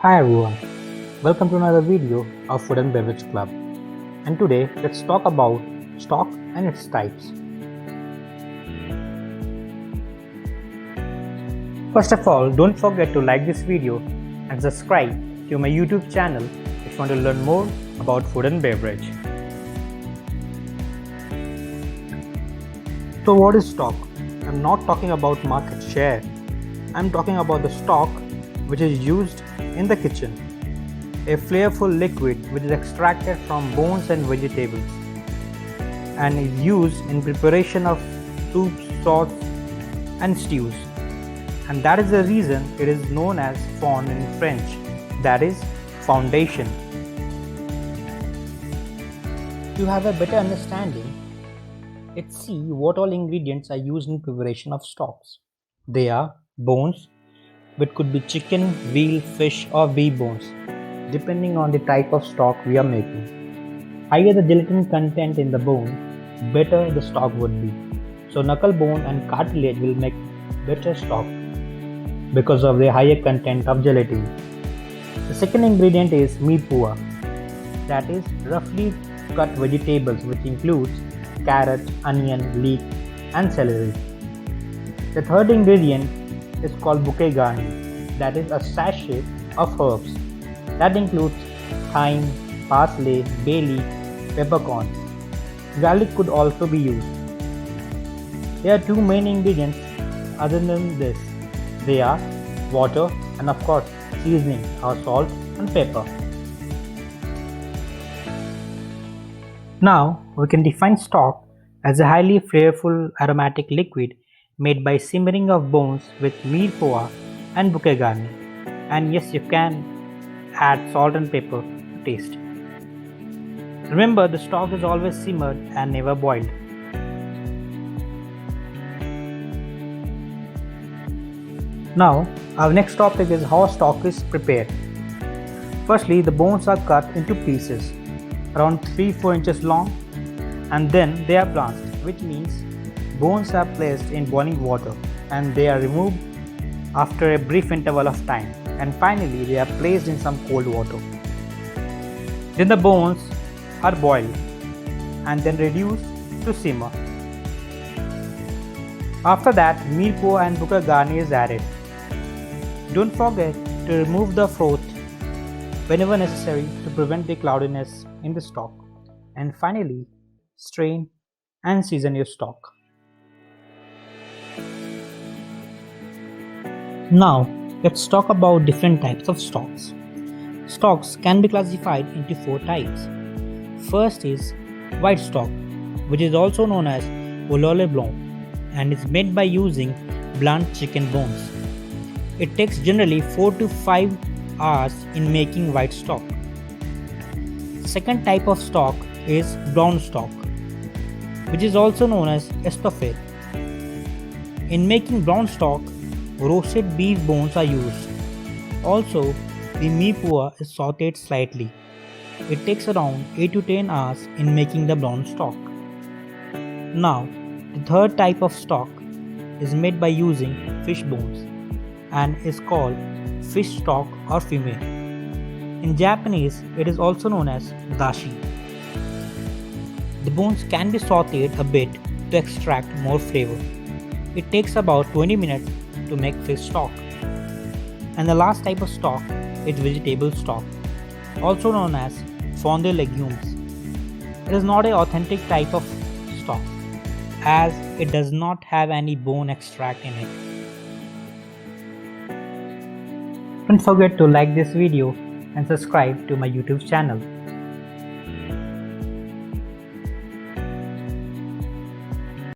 Hi everyone, welcome to another video of Food and Beverage Club. And today let's talk about stock and its types. First of all, don't forget to like this video and subscribe to my YouTube channel if you want to learn more about food and beverage. So what is stock? I'm not talking about market share. I'm talking about the stock which is used in the kitchen. A flavorful liquid which is extracted from bones and vegetables and is used in preparation of soups, sauce and stews. And that is the reason it is known as fond in French, that is foundation. To have a better understanding, let's see what all ingredients are used in preparation of stocks. They are bones, which could be chicken, veal, fish or beef bones, depending on the type of stock we are making. Higher the gelatin content in the bone, better the stock would be. So knuckle bone and cartilage will make better stock because of the higher content of gelatin. The second ingredient is meat pua, that is roughly cut vegetables which includes carrot, onion, leek and celery. The third ingredient is called bouquet garni, that is a sachet of herbs that includes thyme, parsley, bay leaf, peppercorn. Garlic could also be used. There are two main ingredients other than this. They are water and of course seasoning or salt and pepper. Now we can define stock as a highly flavorful aromatic liquid made by simmering of bones with meat pua and bouquet garni. And yes, you can add salt and pepper to taste. Remember, the stock is always simmered and never boiled. Now, our next topic is how stock is prepared. Firstly, the bones are cut into pieces around 3-4 inches long and then they are blanched, which means bones are placed in boiling water and they are removed after a brief interval of time, and finally they are placed in some cold water. Then the bones are boiled and then reduced to simmer. After that, meat pua and bouquet garni is added. Don't forget to remove the froth whenever necessary to prevent the cloudiness in the stock. And finally, strain and season your stock. Now, let's talk about different types of stocks. Stocks can be classified into 4 types. First is white stock, which is also known as volaille blanc and is made by using blunt chicken bones. It takes generally 4 to 5 hours in making white stock. Second type of stock is brown stock, which is also known as estofet. In making brown stock, roasted beef bones are used. Also, the meat pua is sauteed slightly. It takes around 8 to 10 hours in making the brown stock. Now, the third type of stock is made by using fish bones and is called fish stock or fume. In Japanese, it is also known as dashi. The bones can be sauteed a bit to extract more flavor. It takes about 20 minutes to make fish stock. And the last type of stock is vegetable stock, also known as fond de legumes. It is not an authentic type of stock as it does not have any bone extract in it. Don't forget to like this video and subscribe to my YouTube channel.